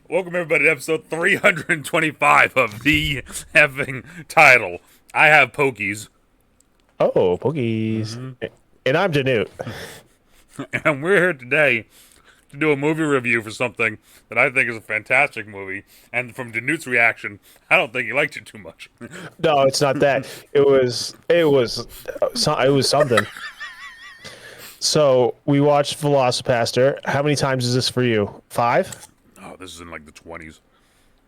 Welcome everybody to episode 325 of the effing title. I have Pokies. Oh, Pokies. Mm-hmm. And I'm DeNutte. And we're here today to do a movie review for something that I think is a fantastic movie. And from DeNutte's reaction, I don't think he liked it too much. No, it's not that. It was something. So we watched VelociPastor. How many times is this for you? 5? Oh, this is in like the 20s.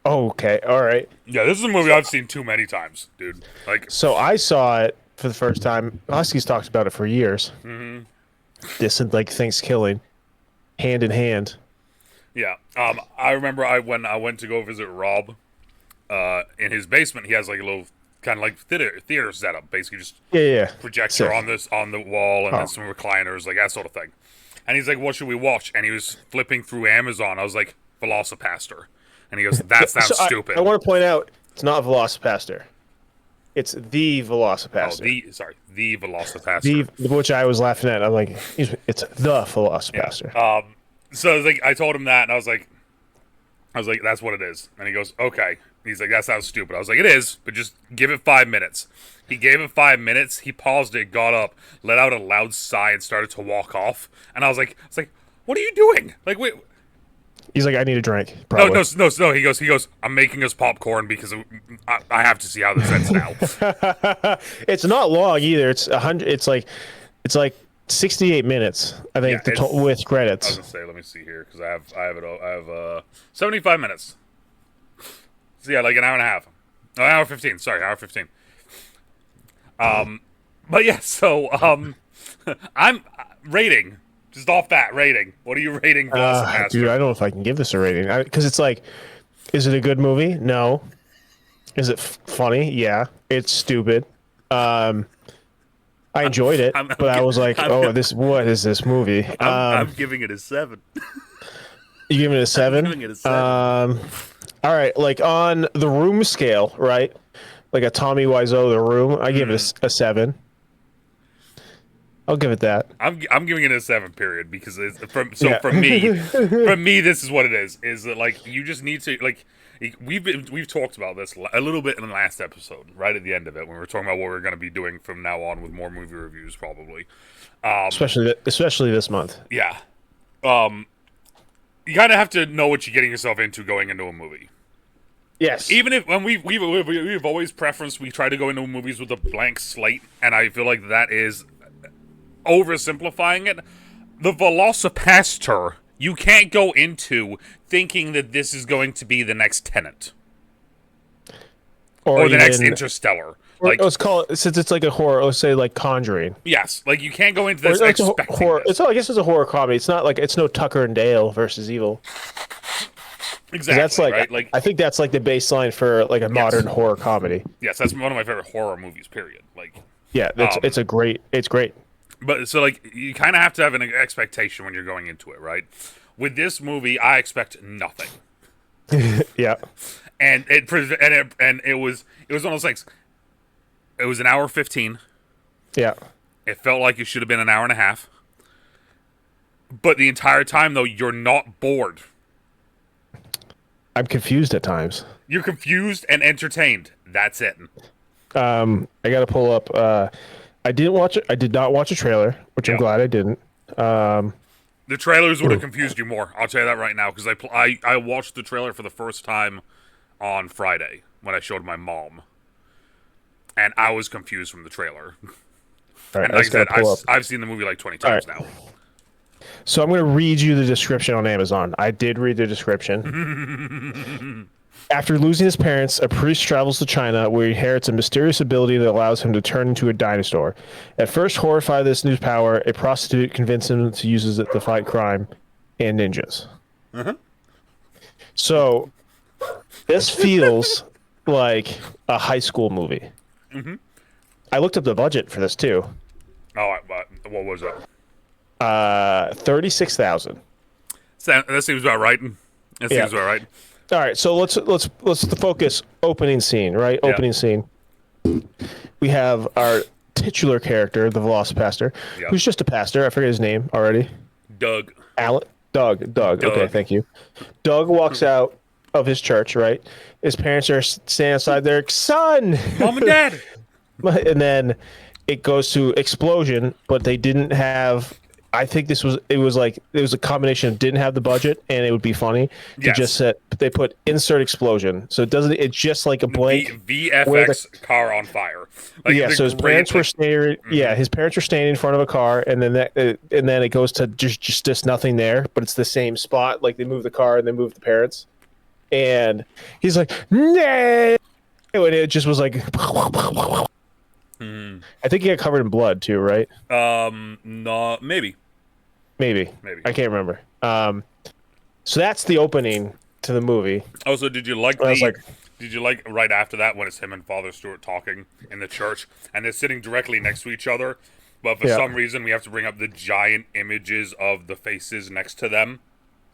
Oh, okay. All right. Yeah, this is a movie I've seen too many times, dude. So I saw it for the first time. Husky's talked about it for years. Mm-hmm. This and like Thanksgiving, hand in hand. Yeah. I remember when I went to go visit Rob, in his basement, he has like a little kind of like theater setup, basically just projector on the wall and then some recliners, like that sort of thing. And he's like, "What should we watch?" And he was flipping through Amazon. I was like, VelociPastor. And he goes, "That sounds stupid." I want to point out, it's not VelociPastor. It's the VelociPastor. The VelociPastor. Which I was laughing at. I'm like, it's the VelociPastor. Yeah. So I was like, I told him that, and I was like, "That's what it is." And he goes, "Okay." He's like, "That sounds stupid." I was like, "It is, but just give it 5 minutes." He gave it 5 minutes. He paused it, got up, let out a loud sigh, and started to walk off. And I was like, "What are you doing?" Like, wait. He's like, "I need a drink." Probably. No. He goes, "I'm making us popcorn because I have to see how this ends now." It's not long either. It's 100. It's like 68 minutes, I think, with credits. I was gonna say, let me see here because I have 75 minutes. So yeah, like an hour and a half. No, an hour 15. Sorry, hour 15. But yeah, so I'm rating. Just off that rating. What are you rating VelociPastor? Dude, I don't know if I can give this a rating. Because it's like, is it a good movie? No. Is it funny? Yeah. It's stupid. I enjoyed it, but I was like, what is this movie? I'm giving it a 7. You giving it a 7? I'm giving it a 7. All right, like on the Room scale, right? Like a Tommy Wiseau, The Room, I give it a 7. I'll give it that. I'm giving it a 7. Period. Because for me, this is what it is. Is that like you just need to like we've talked about this a little bit in the last episode, right at the end of it when we were talking about what we're going to be doing from now on with more movie reviews, probably. Especially this month. Yeah. You kind of have to know what you're getting yourself into going into a movie. Yes. Even if when we've always preferenced we try to go into movies with a blank slate, and I feel like that is oversimplifying it. The VelociPastor, you can't go into thinking that this is going to be the next Tenet or the next Interstellar. Like, let's call it, since it's like a horror, let's say like Conjuring. Yes, like you can't go into this expecting horror. This. I guess it's a horror comedy. It's not like it's no Tucker and Dale versus Evil. Exactly. That's like, right? Like, I think that's like the baseline for like a modern horror comedy. Yes, that's one of my favorite horror movies. Period. Like, yeah, it's great. But so like you kind of have to have an expectation when you're going into it, right? With this movie, I expect nothing. Yeah. And it was one of those things. It was an hour 15. Yeah. It felt like it should have been an hour and a half. But the entire time, though, you're not bored. I'm confused at times. You're confused and entertained. That's it. I got to pull up. I did not watch a trailer, which I'm glad I didn't. The trailers would have confused you more. I'll tell you that right now, because I watched the trailer for the first time on Friday when I showed my mom. And I was confused from the trailer. Right, and like I said, I've seen the movie like 20 times now. So I'm going to read you the description on Amazon. I did read the description. After losing his parents, a priest travels to China where he inherits a mysterious ability that allows him to turn into a dinosaur. At first horrified by this new power, a prostitute convinces him to use it to fight crime and ninjas. Uh-huh. So this feels like a high school movie. Mm-hmm. I looked up the budget for this too. Oh, what was it? $36,000. That seems about right. That seems about right. All right, so let's focus opening scene, right? Yeah. Opening scene. We have our titular character, the VelociPastor, who's just a pastor. I forget his name already. Doug. Doug. Okay, thank you. Doug walks out of his church, right? His parents are standing outside there, son! Mom and Dad! And then it goes to explosion, but they didn't have... I think it was a combination of didn't have the budget and it would be funny to just set, they put insert explosion. So it's just like a blank VFX car on fire. Like so his parents were standing, his parents were standing in front of a car and then it goes to just nothing there, but it's the same spot. Like they move the car and they move the parents. And he's like, "No!" And it just was like I think he got covered in blood too, right? No, maybe. I can't remember. So that's the opening to the movie. Also, did you like right after that when it's him and Father Stewart talking in the church and they're sitting directly next to each other, but for some reason we have to bring up the giant images of the faces next to them.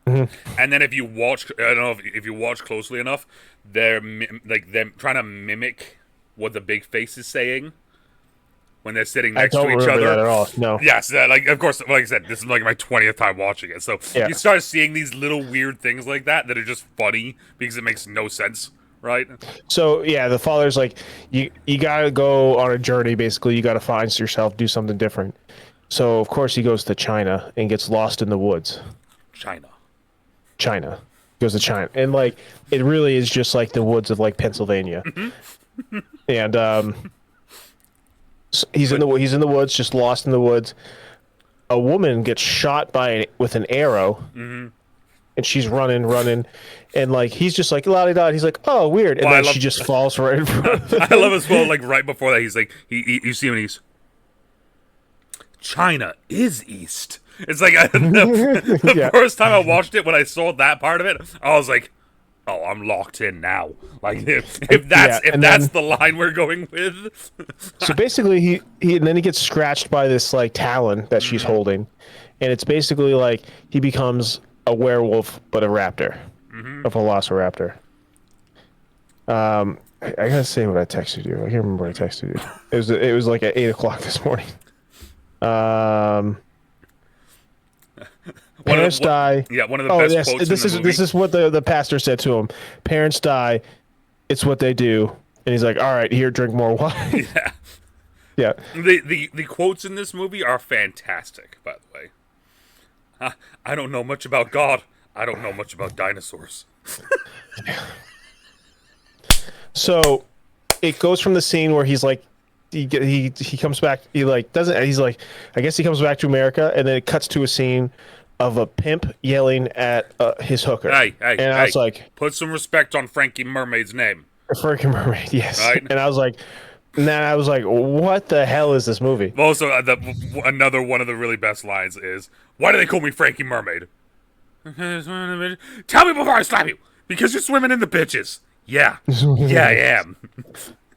And then if you watch, I don't know if you watch closely enough, they're them trying to mimic what the big face is saying when they're sitting next to each other. That at all. No. Yes, of course. Like I said, this is like my 20th time watching it, so you start seeing these little weird things like that are just funny because it makes no sense, right? So the father's like, you gotta go on a journey. Basically, you gotta find yourself, do something different. So of course he goes to China and gets lost in the woods. China goes to China, and like it really is just like the woods of like Pennsylvania. And so he's in the woods, just lost in the woods. A woman gets shot with an arrow, and she's running, and like he's just like la-di-da. He's like, oh, weird, and then she just falls right in front of him. I love as well. Like right before that, he's like, you see him, and he's China is east. It's like the first time I watched it, when I saw that part of it, I was like, "Oh, I'm locked in now." Like if that's the line we're going with. So basically, he and then he gets scratched by this like talon that she's holding, and it's basically like he becomes a werewolf but a raptor, a velociraptor. I gotta say what I texted you. I can't remember what I texted you. It was like at 8 o'clock this morning. Parents die. Yeah, one of the best quotes this in the movie. This is what the pastor said to him. Parents die. It's what they do. And he's like, all right, here, drink more wine. Yeah. The quotes in this movie are fantastic, by the way. I don't know much about God. I don't know much about dinosaurs. So it goes from the scene where he's like, he comes back, I guess he comes back to America, and then it cuts to a scene of a pimp yelling at his hooker. Hey, I was like, put some respect on Frankie Mermaid's name. Frankie Mermaid, yes. Right? And I was like, what the hell is this movie? Also, another one of the really best lines is, why do they call me Frankie Mermaid? Tell me before I slap you. Because you're swimming in the bitches. Yeah. Yeah, I am.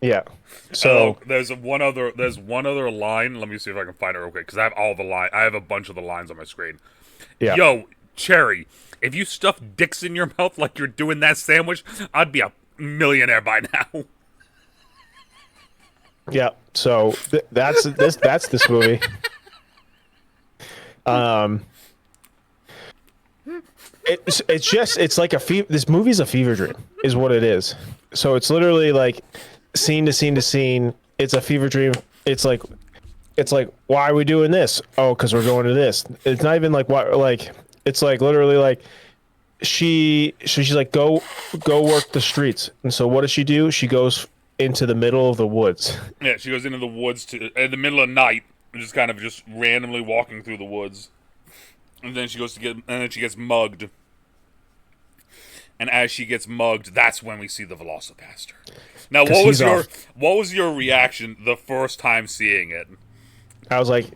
Yeah. So there's one other line. Let me see if I can find it real quick, because I have all the line. I have a bunch of the lines on my screen. Yeah. Yo, Cherry, if you stuff dicks in your mouth like you're doing that sandwich, I'd be a millionaire by now. Yeah. So that's this movie. It's like this movie's a fever dream, is what it is. So it's literally like scene to scene to scene. It's a fever dream. It's like, why are we doing this? Oh, because we're going to this. It's not even like what, like, it's like literally like she's like, go work the streets. And so what does she do? She goes into the middle of the woods. Yeah, she goes into the woods in the middle of night, just randomly walking through the woods. And then she gets mugged. And as she gets mugged, that's when we see the VelociPastor. Now, what was your reaction the first time seeing it? I was like,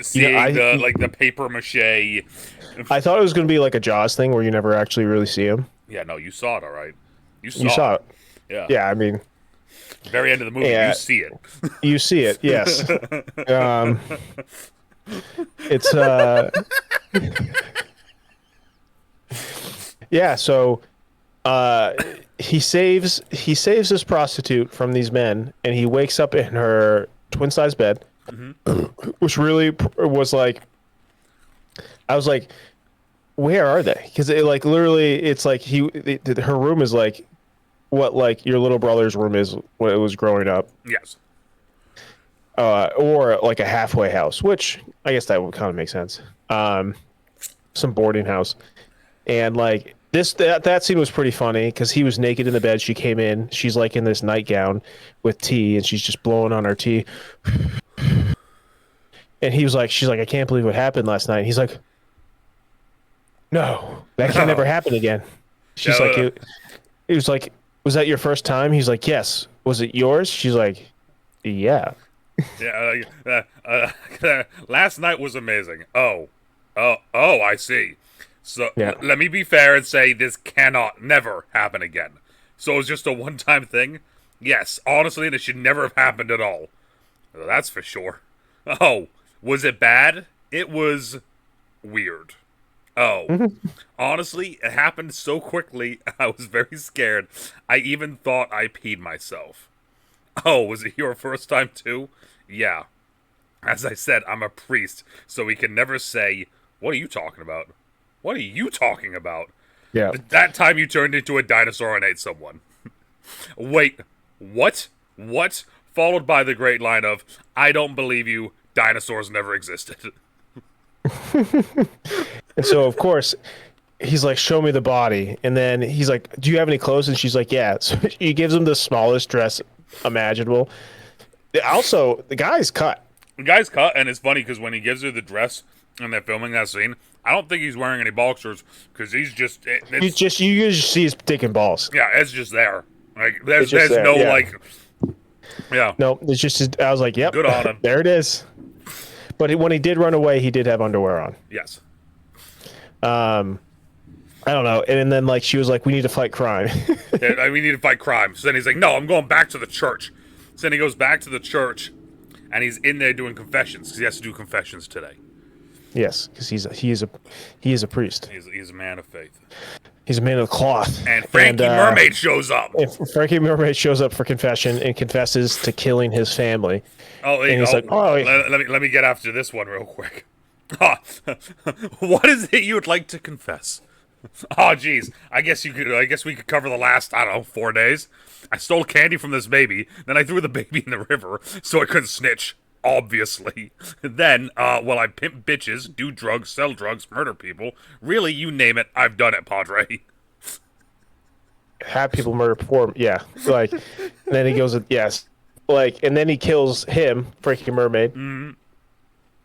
seeing the paper mache. I thought it was going to be like a Jaws thing where you never actually really see him. Yeah, no, you saw it, all right. You saw it. Yeah. Yeah, I mean, very end of the movie, you see it. You see it, yes. It's yeah. So he saves this prostitute from these men, and he wakes up in her twin size bed. which really was like, I was like, where are they? Because it like literally, it's like her room is like what like your little brother's room is when it was growing up. Yes. Or like a halfway house, which I guess that would kind of make sense. Some boarding house, and like that scene was pretty funny because he was naked in the bed. She came in. She's like in this nightgown with tea, and she's just blowing on her tea. And he was like, she's like, I can't believe what happened last night. And he's like, no, that can never happen again. She's like, it was like, was that your first time? He's like, yes. Was it yours? She's like, yeah. Yeah. Last night was amazing. Oh, I see. So let me be fair and say this cannot never happen again. So it's just a one-time thing? Yes, honestly, this should never have happened at all. Well, that's for sure. Oh, was it bad? It was weird. Oh, honestly, it happened so quickly, I was very scared. I even thought I peed myself. Oh, was it your first time too? Yeah. As I said, I'm a priest, so we can never say, what are you talking about? What are you talking about? Yeah. That time you turned into a dinosaur and ate someone. Wait, what? What? Followed by the great line of, I don't believe you, dinosaurs never existed. And so, of course, he's like, show me the body. And then he's like, do you have any clothes? And she's like, yeah. So he gives him the smallest dress imaginable. Also, the guy's cut. The guy's cut, and it's funny because when he gives her the dress and they're filming that scene, I don't think he's wearing any boxers because he's just... you usually see his dick and balls. Yeah, it's just there. Like, there's no, like... Yeah. No, it's just... I was like, yep. Good on him. There it is. But when he did run away, he did have underwear on. Yes. I don't know. And then, like, she was like, we need to fight crime. Yeah, we need to fight crime. So then he's like, no, I'm going back to the church. So then he goes back to the church, and he's in there doing confessions, because he has to do confessions today. Yes, because he is a priest. He's a man of faith. He's a man of cloth. And Frankie Mermaid shows up. And Frankie Mermaid shows up for confession and confesses to killing his family. Oh, and he's like, oh, let me get after this one real quick. What is it you would like to confess? Oh, geez. I guess we could cover the last, I don't know, 4 days. I stole candy from this baby, then I threw the baby in the river so I couldn't snitch. Obviously. Then, I pimp bitches, do drugs, sell drugs, murder people. Really, you name it, I've done it, Padre. Have people murder before, yeah. Like, and then he goes, yes. Like, and then he kills him, Frankie Mermaid. Mm-hmm.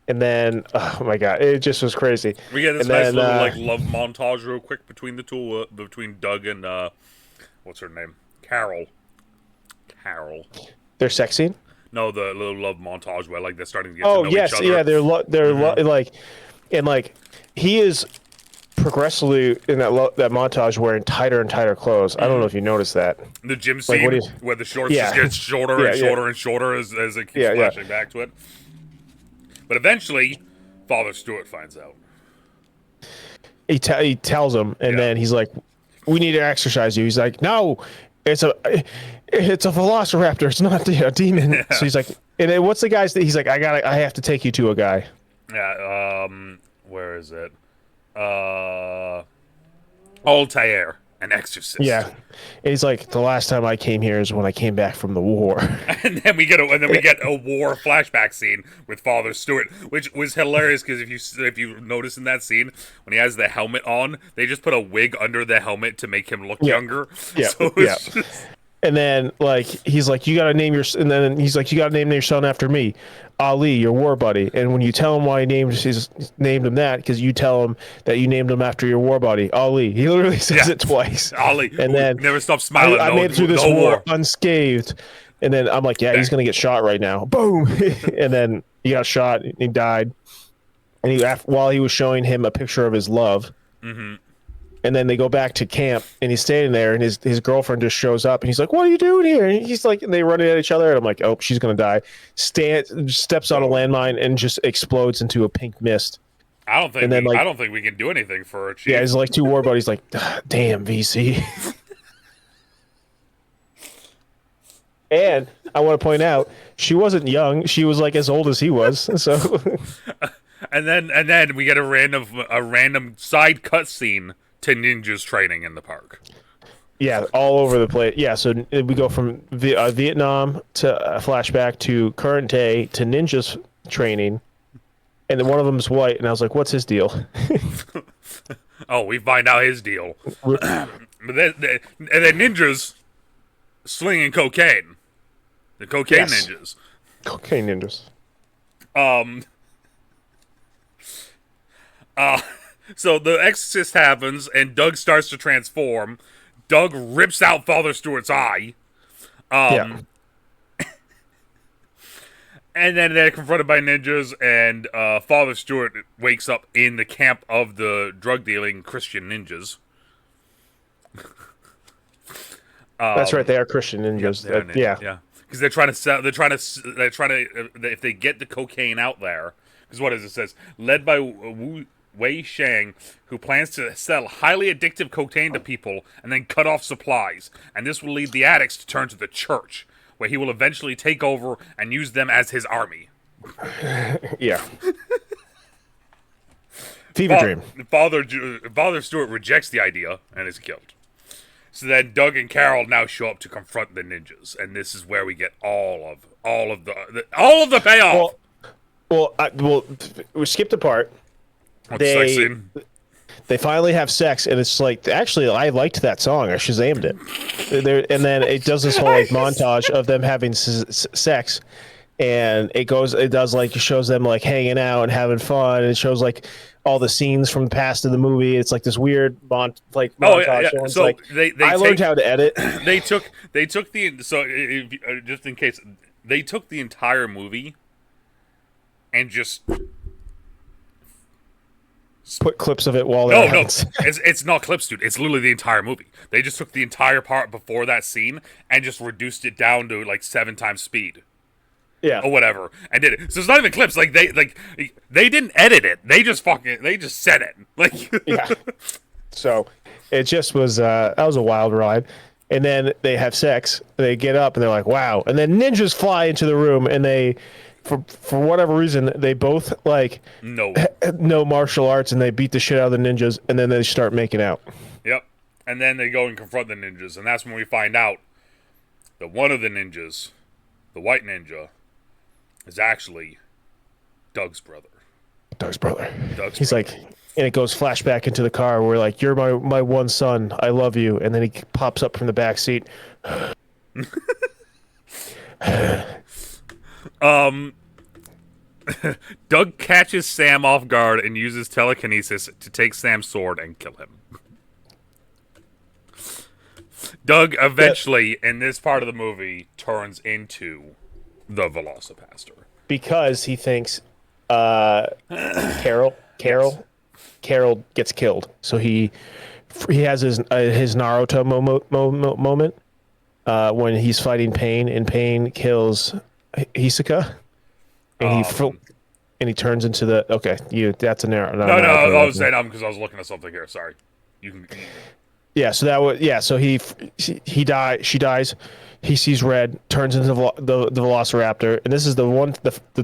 And then, oh my god, it just was crazy. We get this nice little, like, love montage real quick between the two, between Doug and, what's her name? Carol. Their sex scene? No, the little love montage where, like, they're starting to get to know each other. Yeah, they're like, and like, he is progressively in that montage wearing tighter and tighter clothes. I don't know if you noticed that. The gym scene where the shorts just get shorter and shorter and shorter as it keeps flashing back to it. But eventually, Father Stewart finds out. He tells him, and then he's like, "We need to exercise you." He's like, "No, it's a velociraptor. It's not a demon." Yeah. So he's like, and then what's the guy's? He's like, I have to take you to a guy. Yeah. Where is it? Altair, an exorcist. Yeah. And he's like, the last time I came here is when I came back from the war. And then we get a war flashback scene with Father Stewart, which was hilarious because if you notice in that scene when he has the helmet on, they just put a wig under the helmet to make him look younger. Yeah. So And then like he's like, you gotta name your son after me, Ali, your war buddy. And when you tell him why he named him that, because you tell him that you named him after your war buddy, Ali. He literally says it twice. Ali, and then never stop smiling. I made it through this war unscathed. And then I'm like, he's gonna get shot right now. Boom. And then he got shot. And he died. And while he was showing him a picture of his love. Mm-hmm. And then they go back to camp, and he's standing there, and his girlfriend just shows up, and he's like, "What are you doing here?" And he's like, and they run at each other, and I'm like, "Oh, she's gonna die." Steps on a landmine and just explodes into a pink mist. I don't think we can do anything for her. Yeah, he's like two war buddies, like, "Damn, VC." And I want to point out, she wasn't young. She was like as old as he was. So, and then we get a random side cutscene to ninjas training in the park. yeah, all over the place. Yeah, so we go from Vietnam to a flashback to current day to ninjas training, and then one of them is white, and I was like, "What's his deal?" Oh, we find out his deal. And then ninjas slinging cocaine. The cocaine ninjas. Cocaine ninjas. So the exorcist happens, and Doug starts to transform. Doug rips out Father Stewart's eye. Yeah. And then they're confronted by ninjas, and Father Stewart wakes up in the camp of the drug-dealing Christian ninjas. That's right. They are Christian ninjas. Yeah, because they're trying to sell. They're trying to. If they get the cocaine out there, because what is it says? Led by Wei Shang, who plans to sell highly addictive cocaine to people and then cut off supplies, and this will lead the addicts to turn to the church, where he will eventually take over and use them as his army. Yeah. Fever dream. Father Stewart rejects the idea and is killed. So then Doug and Carol now show up to confront the ninjas, and this is where we get all of the payoff. Well, we skipped a part. They finally have sex, and it's like, actually, I liked that song. I Shazammed it. And then it does this whole like montage of them having sex, and it shows them like hanging out and having fun, and it shows like all the scenes from the past of the movie. It's like this weird montage. Yeah. So like, I learned how to edit. They took just in case, they took the entire movie and just put clips of it while they're it's not clips, dude. It's literally the entire movie. They just took the entire part before that scene and just reduced it down to like 7 times speed. Yeah. Or whatever, and did it. So it's not even clips. Like they didn't edit it. They just said it. Like yeah. So it just was that was a wild ride. And then they have sex. They get up and they're like, "Wow!" And then ninjas fly into the room, and they, for whatever reason, they both like know martial arts, and they beat the shit out of the ninjas, and then they start making out. Yep. And then they go and confront the ninjas, and that's when we find out that one of the ninjas, the white ninja, is actually Doug's brother. He's like, and it goes flashback into the car where like, "You're my one son. I love you." And then he pops up from the back seat. Doug catches Sam off guard and uses telekinesis to take Sam's sword and kill him. Doug eventually, in this part of the movie, turns into the VelociPastor. Because he thinks Carol gets killed. So he has his Naruto moment when he's fighting Pain, and Pain kills Hisoka, and he turns into the that's a Naruto. No, I was saying because I was looking at something here. Sorry, you can. Yeah, so that was So he dies. She dies. He sees red, turns into the Velociraptor, and this is the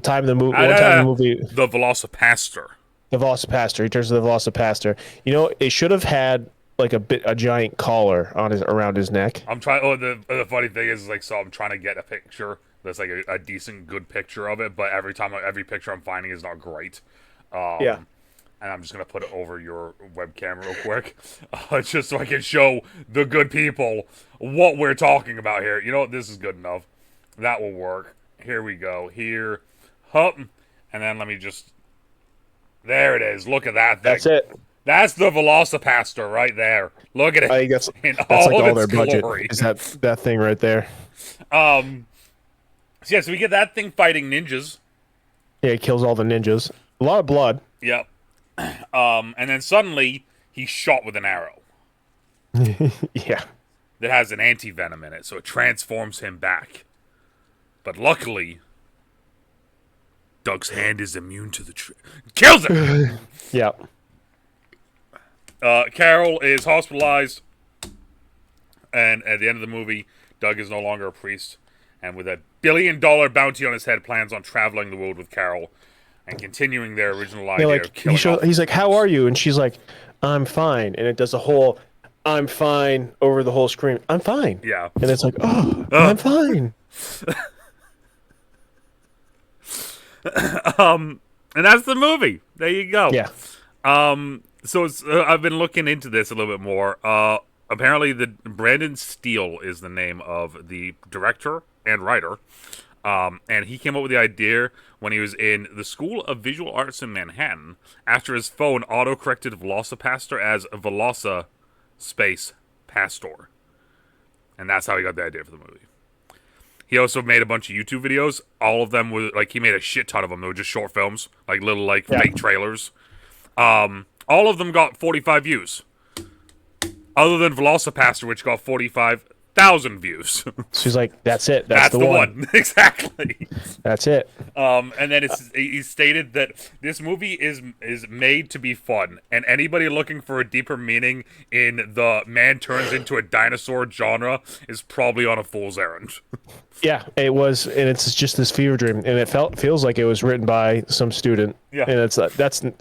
time in the movie. The VelociPastor. The VelociPastor. He turns to the VelociPastor. You know, it should have had like a giant collar on around his neck. I'm trying. Oh, the funny thing is like, so I'm trying to get a picture that's like a decent, good picture of it, but every picture I'm finding is not great. Yeah. And I'm just going to put it over your webcam real quick, just so I can show the good people what we're talking about here. You know what? This is good enough. That will work. Here we go. Here. Hup. And then let me just... There it is. Look at that thing. That's it. That's the VelociPastor right there. Look at it. I think that's like all their budget. Is that thing right there. So we get that thing fighting ninjas. Yeah, it kills all the ninjas. A lot of blood. Yep. And then suddenly he's shot with an arrow. Yeah. That has an anti-venom in it, so it transforms him back. But luckily, Doug's hand is immune to the kills him. Yeah. Carol is hospitalized, and at the end of the movie, Doug is no longer a priest, and with a $1 billion bounty on his head, plans on traveling the world with Carol and continuing their original idea of killing off. He's like, "How are you?" And she's like, "I'm fine." And it does a whole "I'm fine" over the whole screen. "I'm fine." Yeah. And it's like, "Oh, I'm fine." And that's the movie. There you go. Yeah. So it's, I've been looking into this a little bit more. Apparently, Brandon Steele is the name of the director and writer. And he came up with the idea when he was in the School of Visual Arts in Manhattan after his phone auto-corrected VelociPastor as VelociPastor. And that's how he got the idea for the movie. He also made a bunch of YouTube videos. All of them were, like, he made a shit ton of them. They were just short films, like little, like, fake trailers. All of them got 45 views. Other than VelociPastor, which got 45,000 views. She's like, "That's it. That's the one." Exactly. That's it. And then he stated that this movie is made to be fun, and anybody looking for a deeper meaning in the man turns into a dinosaur genre is probably on a fool's errand. Yeah, it was, and it's just this fever dream, and it feels like it was written by some student. Yeah, and that's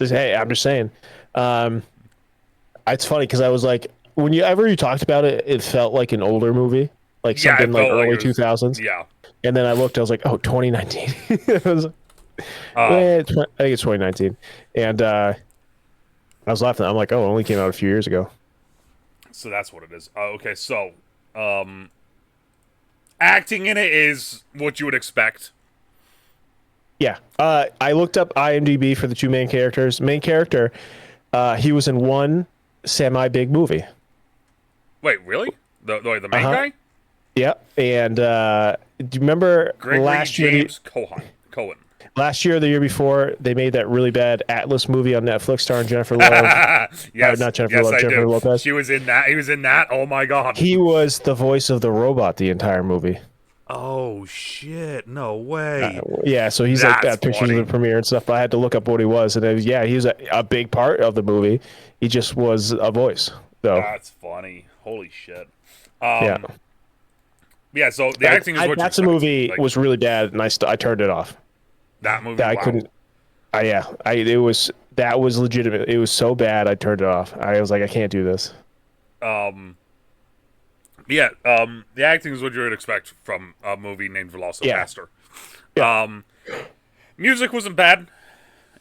hey, I'm just saying. It's funny because I was like, whenever you talked about it, it felt like an older movie, like something like early 2000s. Yeah. And then I looked, I was like, oh, 2019. It was, I think it's 2019. And I was laughing. I'm like, oh, it only came out a few years ago. So that's what it is. Okay, so acting in it is what you would expect. Yeah. I looked up IMDb for the two main characters. Main character, he was in one semi-big movie. Wait, really? The main guy? Yeah. And do you remember last year? James Cohen. Last year, or the year before, they made that really bad Atlas movie on Netflix starring Jennifer Love. Yes, not Jennifer Love. Jennifer Lopez. She was in that. He was in that. Oh my god. He was the voice of the robot the entire movie. Oh shit! No way. Yeah, so he's like that pictures of the premiere and stuff. But I had to look up what he was, and he was a big part of the movie. He just was a voice. So that's funny. Holy shit. Yeah. So the acting is what that's a movie was really bad, and I turned it off. That movie. I couldn't. That was legitimate. It was so bad, I turned it off. I was like, I can't do this. The acting is what you would expect from a movie named VelociPastor. Yeah. Music wasn't bad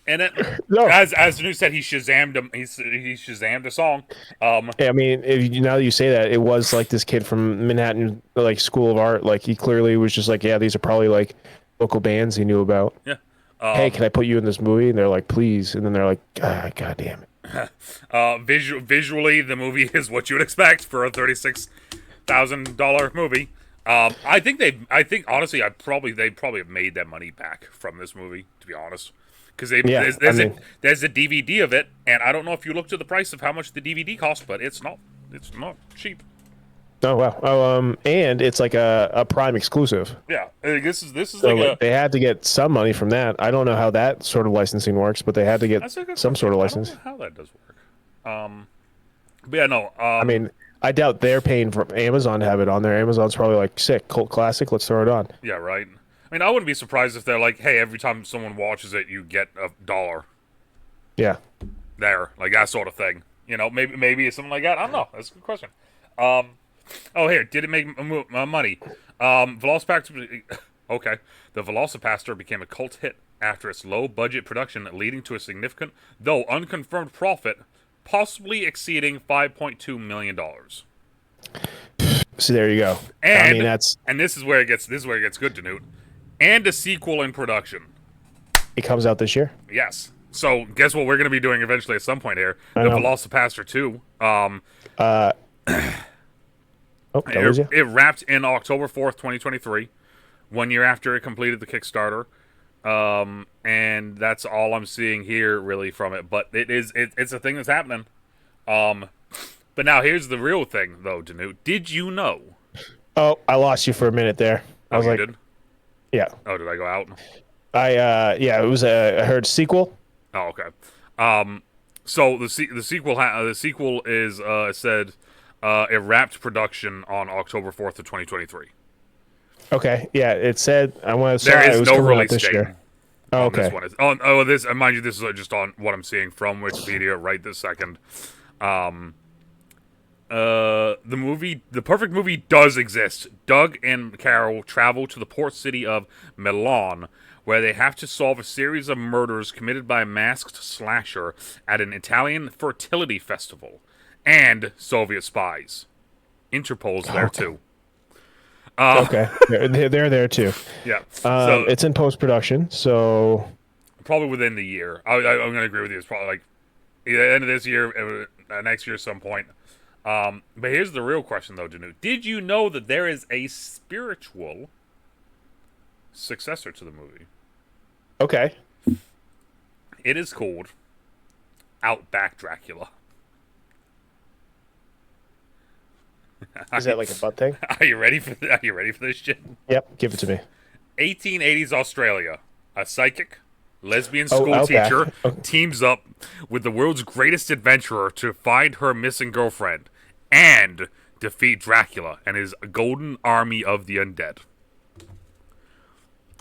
in it. No. As DeNutte said, he Shazammed a song. I mean, now that you say that, it was like this kid from Manhattan, like School of Art. Like he clearly was just like, yeah, these are probably like local bands he knew about. Yeah. Hey, can I put you in this movie? And they're like, please. And then they're like, God damn it. Visually, the movie is what you would expect for a $36,000 movie. I think honestly, they probably have made that money back from this movie, to be honest, because there's a DVD of it, and I don't know if you looked at the price of how much the DVD cost, but it's not cheap. Oh wow! And it's like a Prime exclusive. Yeah, this is so like they had to get some money from that. I don't know how that sort of licensing works, but they had to get some sort of license. I don't know how that does work. But yeah, no. I mean, I doubt they're paying for Amazon to have it on there. Amazon's probably like, sick, cult classic, let's throw it on. Yeah, right. I mean, I wouldn't be surprised if they're like, hey, every time someone watches it, you get $1. Yeah. There, like that sort of thing. You know, maybe it's something like that. I don't know. That's a good question. Oh, here, did it make money? VelociPastor. Okay, the VelociPastor became a cult hit after its low-budget production, leading to a significant, though unconfirmed, profit, possibly exceeding $5.2 million. So there you go. And I mean, this is where it gets good, DeNutte. And a sequel in production. It comes out this year. Yes. So guess what we're going to be doing eventually at some point here? The VelociPastor 2. It wrapped in October 4th, 2023, 1 year after it completed the Kickstarter. And that's all I'm seeing here, really, from it. But it's a thing that's happening. But now here's the real thing, though, DeNutte. Did you know? Oh, I lost you for a minute there. I was like, did? Yeah. Oh, did I go out? It was I heard sequel. Oh, okay. So the sequel is said it wrapped production on October 4th of 2023. Okay, yeah, it said I want to. There is it was no coming out release this date. year. Oh, okay. This one is. Oh, this. Mind you, this is just on what I'm seeing from Wikipedia right this second. The perfect movie does exist. Doug and Carol travel to the port city of Milan, where they have to solve a series of murders committed by a masked slasher at an Italian fertility festival, and Soviet spies. Interpol's there too. Okay, they're there too. Yeah, so it's in post production, so probably within the year. I'm going to agree with you. It's probably like either the end of this year, next year, at some point. But here's the real question, though, DeNutte. Did you know that there is a spiritual successor to the movie? Okay. It is called Outback Dracula. Is that like a butt thing? Are you ready for this shit? Yep, give it to me. 1880s Australia. A psychic, lesbian school teacher teams up with the world's greatest adventurer to find her missing girlfriend and defeat Dracula and his golden army of the undead.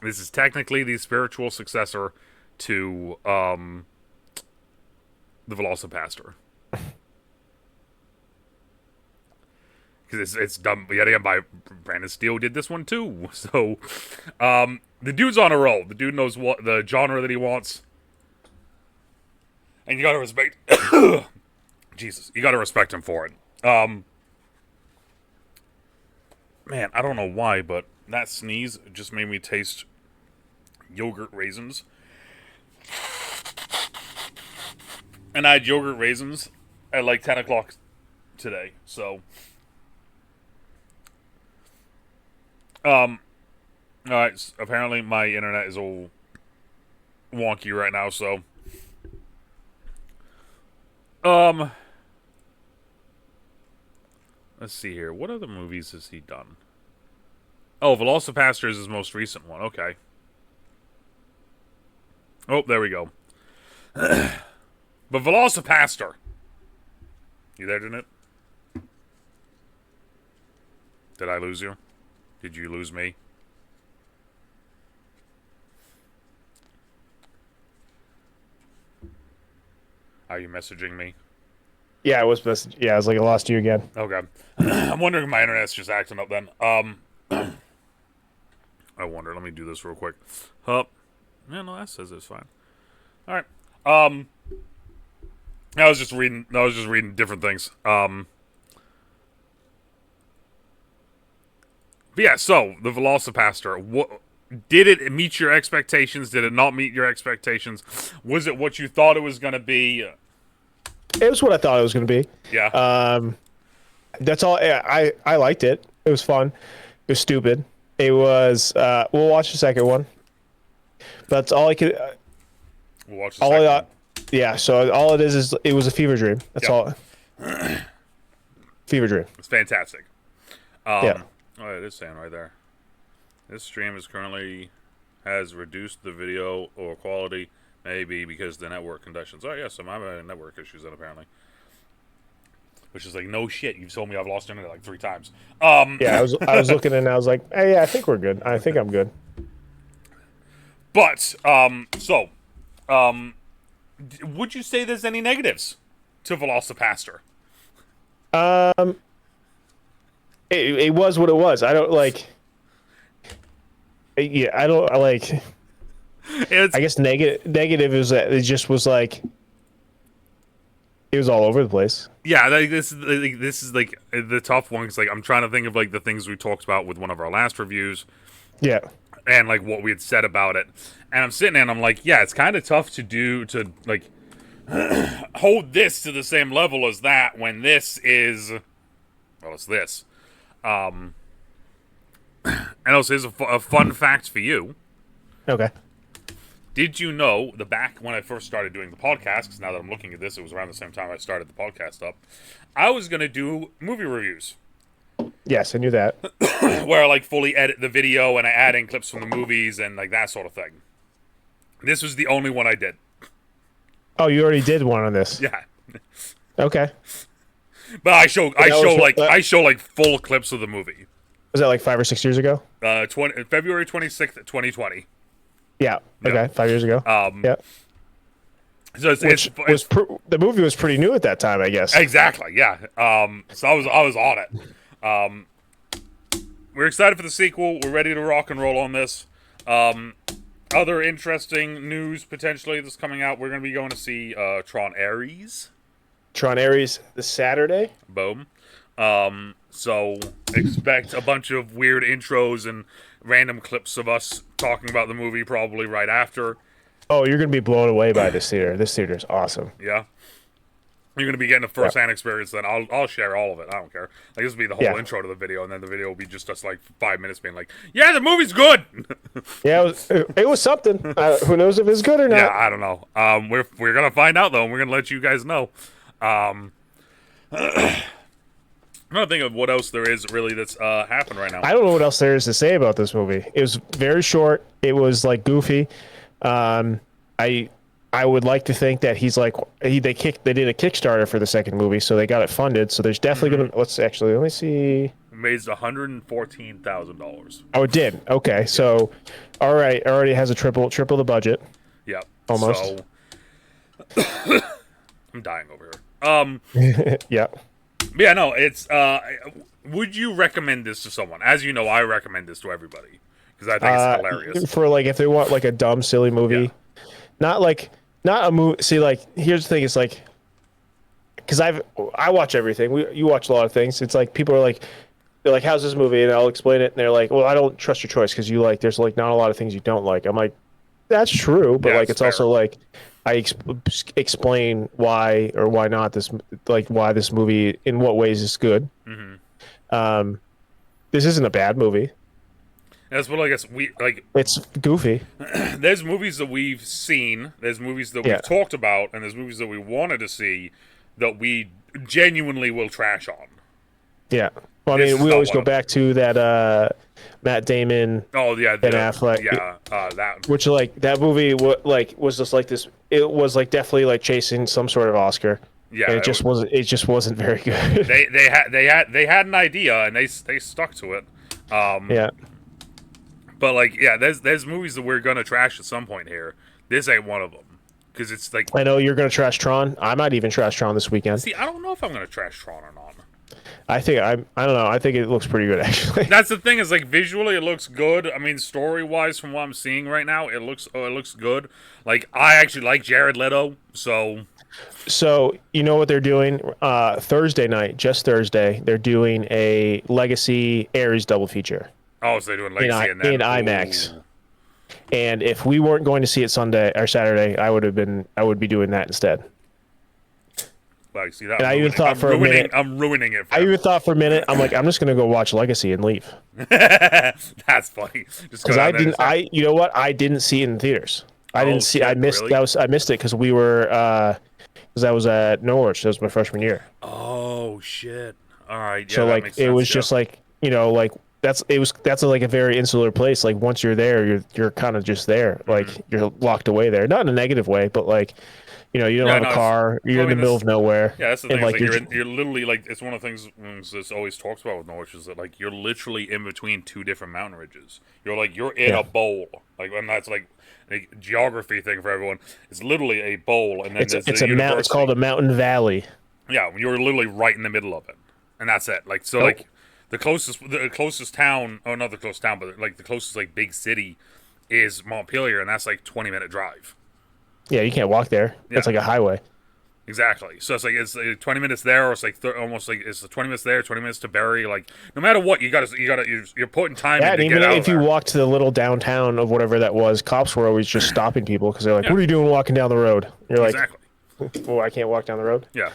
This is technically the spiritual successor to the VelociPastor. Because it's done yet again by Brandon Steele. Did this one too. So the dude's on a roll. The dude knows what the genre that he wants, and you gotta respect. Jesus, you gotta respect him for it. Man, I don't know why, but that sneeze just made me taste yogurt raisins, and I had yogurt raisins at like 10 o'clock today. So. Alright, so apparently my internet is all wonky right now, so. Let's see here. What other movies has he done? Oh, VelociPastor is his most recent one. Okay. Oh, there we go. But VelociPastor. You there, DeNutte? Did I lose you? Did you lose me? Are you messaging me? Yeah, I was I was like, I lost you again. Okay. I'm wondering if my internet's just acting up then. I wonder. Let me do this real quick. Yeah, no, that says it's fine. All right. I was just reading different things. But yeah, so the VelociPastor, did it meet your expectations? Did it not meet your expectations? Was it what you thought it was going to be? It was what I thought it was going to be. Yeah. That's all. I liked it. It was fun. It was stupid. It was. We'll watch the second one. That's all I could. We'll watch the second one. Yeah. So all it is it was a fever dream. That's all. Fever dream. It's fantastic. Yeah. Oh, it is saying right there. This stream has reduced the video or quality, maybe because of the network conditions. Oh, yeah, so I'm having network issues then, apparently. Which is like, no shit, you've told me I've lost internet like 3 times. Yeah, I was looking and I was like, hey, yeah, I think we're good. I think I'm good. But, would you say there's any negatives to VelociPastor? It was what it was. I don't like. Yeah, I don't like. I guess negative is that it just was like. It was all over the place. Yeah, this is like the tough one. It's like I'm trying to think of like the things we talked about with one of our last reviews. Yeah. And like what we had said about it, and I'm sitting there and I'm like, yeah, it's kind of tough to like hold this to the same level as that when this is, well, it's this. And also, here's a fun fact for you. Okay. Did you know back when I first started doing the podcast, because now that I'm looking at this, it was around the same time I started the podcast up, I was going to do movie reviews. Yes, I knew that. Where I like fully edit the video and I add in clips from the movies and like that sort of thing. This was the only one I did. Oh, you already did one on this. Yeah. Okay. But I show like full clips of the movie. Was that like 5 or 6 years ago? February 26th, 2020. Yeah. Okay. 5 years ago. Yeah. So the movie was pretty new at that time, I guess. Exactly. Yeah. So I was on it. We're excited for the sequel. We're ready to rock and roll on this. Other interesting news potentially that's coming out. We're going to be going to see Tron Ares. Tron Ares this Saturday. Boom. So expect a bunch of weird intros and random clips of us talking about the movie probably right after. Oh, you're going to be blown away by this theater. This theater is awesome. Yeah. You're going to be getting a first-hand experience then. I'll share all of it. I don't care. Like, this will be the whole intro to the video, and then the video will be just us, like, 5 minutes being like, yeah, the movie's good! Yeah, it was something. Who knows if it's good or not? Yeah, I don't know. We're going to find out, though, and we're going to let you guys know. I'm trying to think of what else there is, really, that's happened right now. I don't know what else there is to say about this movie. It was very short. It was, like, goofy. I would like to think that he's like they did a Kickstarter for the second movie, so they got it funded. So there's definitely gonna let me see. It raised $114,000. Oh, it did. Okay, so all right, already has a triple the budget. Yeah, almost. So I'm dying over here. Yeah. Yeah, no, it's. Would you recommend this to someone? As you know, I recommend this to everybody because I think it's hilarious. For like if they want like a dumb, silly movie, not a movie. See, like here's the thing: it's like because I watch everything. You watch a lot of things. It's like people are like, they're like, "How's this movie?" And I'll explain it, and they're like, "Well, I don't trust your choice because you like there's like not a lot of things you don't like." I'm like, that's true, but like it's fair. Also like I explain why or why not this why this movie in what ways is good. Mm-hmm. This isn't a bad movie. That's what I guess we like. It's goofy. There's movies that we've seen. There's movies that we've talked about, and there's movies that we wanted to see that we genuinely will trash on. Yeah. Well, I mean, we always go back to that Matt Damon. Oh yeah, Ben Affleck. Yeah, that. Which like that movie was just like this. It was like definitely like chasing some sort of Oscar. Yeah, and it just wasn't. It just wasn't very good. They had an idea and they stuck to it. Yeah. But like, yeah, there's movies that we're gonna trash at some point here. This ain't one of them because it's like. I know you're gonna trash Tron. I might even trash Tron this weekend. See, I don't know if I'm gonna trash Tron or not. I don't know. I think it looks pretty good actually. That's the thing is like visually it looks good. I mean, story wise, from what I'm seeing right now, it looks good. Like I actually like Jared Leto, so. So you know what they're doing? Thursday night, just Thursday, they're doing a Legacy Ares double feature. Oh, so they're doing Legacy in IMAX. Ooh. And if we weren't going to see it Sunday or Saturday, I would be doing that instead. Well, see that. And I even thought for a minute, I'm ruining it. I even thought for a minute, I'm like, I'm just gonna go watch Legacy and leave. That's funny. Because you know what? I didn't see it in theaters. I didn't see. I missed. Really? I missed it because we were. Because I was at Norwich. That was my freshman year. Oh shit! All right. Yeah, so like it was just like like. That's like a very insular place. Like once you're there, you're kind of just there. Like you're locked away there. Not in a negative way, but like, you don't have a car. You're in the middle of nowhere. Yeah, that's the thing. Like you're literally like it's one of the things that's always talks about with Norwich is that like you're literally in between two different mountain ridges. You're in a bowl. Like and that's like a geography thing for everyone. It's literally a bowl, and then it's called a mountain valley. Yeah, you're literally right in the middle of it, and that's it. Like so, like. The closest town, oh not the closest town, but like the closest like big city is Montpelier, and that's like 20-minute drive. Yeah, you can't walk there. Yeah. It's like a highway. Exactly. So it's like 20 minutes there, or it's like almost like it's 20 minutes there, 20 minutes to Bury. Like no matter what, you're putting time in to get out. If you walk to the little downtown of whatever that was, cops were always just stopping people because they're like, "What are you doing walking down the road?" You're like, "Exactly. Oh, I can't walk down the road." Yeah.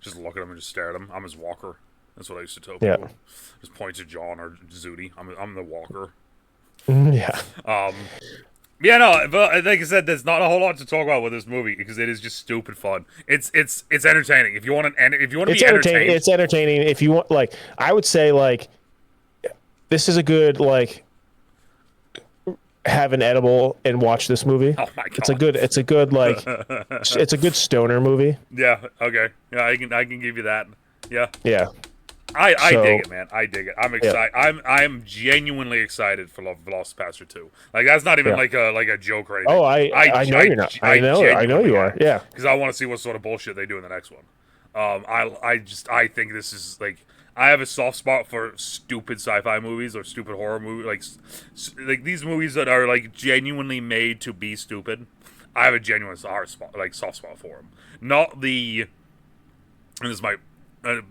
Just look at him and just stare at him. I'm his walker. That's what I used to tell people. Just point to John or Zudi. I'm the walker. Yeah. Yeah, no, but like I said, there's not a whole lot to talk about with this movie because it is just stupid fun. It's entertaining. If you want to be entertained, it's entertaining. If you want, like, I would say, like, this is a good like have an edible and watch this movie. Oh my god, it's a good like it's a good stoner movie. Yeah. Okay. Yeah, I can give you that. Yeah. Yeah. I dig it, man. I dig it. I'm excited. Yeah. I'm genuinely excited for VelociPastor 2. Like that's not even like a joke or anything. Oh, I know you're not. I know you are. Yeah. Because I want to see what sort of bullshit they do in the next one. I think this is like I have a soft spot for stupid sci-fi movies or stupid horror movies, like these movies that are like genuinely made to be stupid. I have a genuine soft spot for them. Not the. And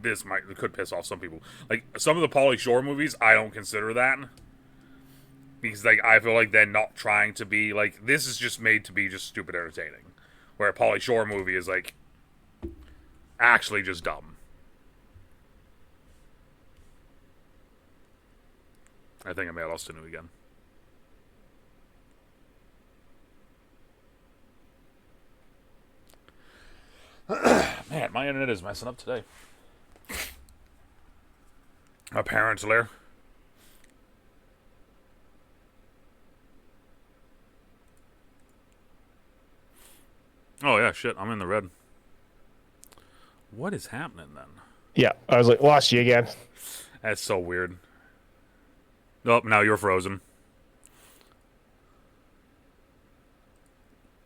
this could piss off some people. Like some of the Pauly Shore movies, I don't consider that because like I feel like they're not trying to be like this is just made to be just stupid entertaining, where a Pauly Shore movie is like actually just dumb. I think I may have lost DeNutte again. Man, my internet is messing up today. My parents are there. Oh yeah, shit, I'm in the red. What is happening then? Yeah, I was like, lost you again. That's so weird. Oh, now you're frozen.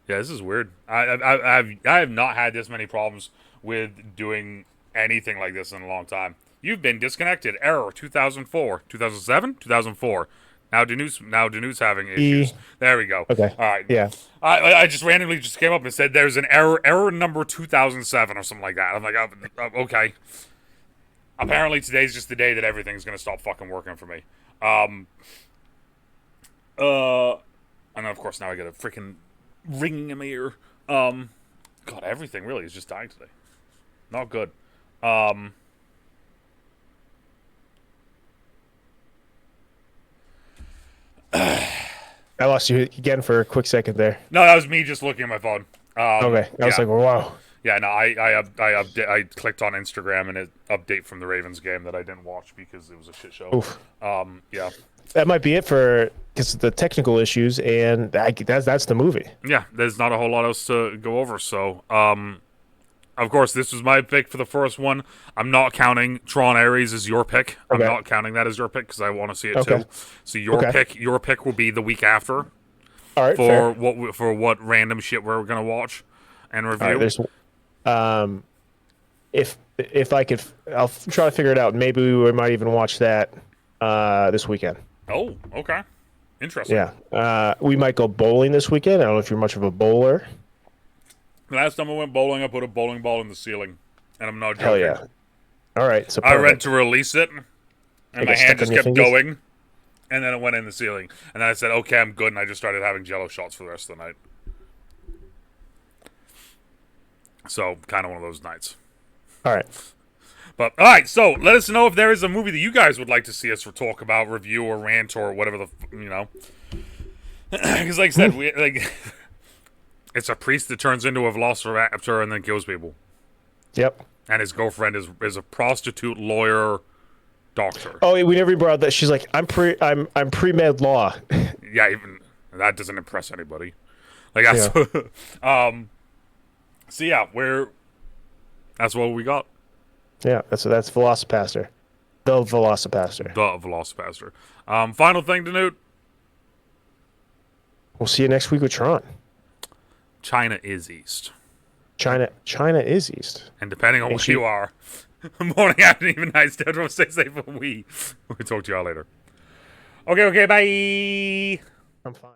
Yeah, this is weird. I have not had this many problems with doing anything like this in a long time. You've been disconnected. Error 2004, 2007, 2004. Now DeNutte's having issues. There we go. Okay. All right. Yeah. I just randomly just came up and said there's an error number 2007 or something like that. I'm like, okay. Apparently today's just the day that everything's gonna stop fucking working for me. And then of course now I get a freaking ringing in my ear. God, everything really is just dying today. Not good. I lost you again for a quick second there. No, that was me just looking at my phone. Okay, I was like, wow. Yeah, no, I clicked on Instagram and it update from the Ravens game that I didn't watch because it was a shit show. Oof. Yeah. That might be it for because the technical issues, and that's the movie. Yeah, there's not a whole lot else to go over. So, of course, this was my pick for the first one. I'm not counting Tron Ares as your pick. Okay. I'm not counting that as your pick because I want to see it too. So your pick will be the week after. All right. For what random shit we're gonna watch and review. All right, if I could, I'll try to figure it out. Maybe we might even watch that this weekend. Oh, okay. Interesting. Yeah. We might go bowling this weekend. I don't know if you're much of a bowler. Last time I went bowling, I put a bowling ball in the ceiling. And I'm not joking. Hell yeah. All right. So I went to release it, and my hand just kept going, and then it went in the ceiling. And then I said, okay, I'm good, and I just started having Jello shots for the rest of the night. So, kind of one of those nights. All right. But, all right, so let us know if there is a movie that you guys would like to see us talk about, review, or rant, or whatever Because, like I said, it's a priest that turns into a velociraptor and then kills people. Yep. And his girlfriend is a prostitute lawyer doctor. Oh, we never brought that. She's like, I'm pre-med law. Yeah, even that doesn't impress anybody. Like that's so yeah, that's what we got. Yeah, that's VelociPastor. The VelociPastor. The VelociPastor. Final thing, DeNutte. We'll see you next week with Tron. China is east. China is east. And depending on what you are, morning, afternoon, even night, everyone stay safe and we'll talk to y'all later. Okay, bye. I'm fine.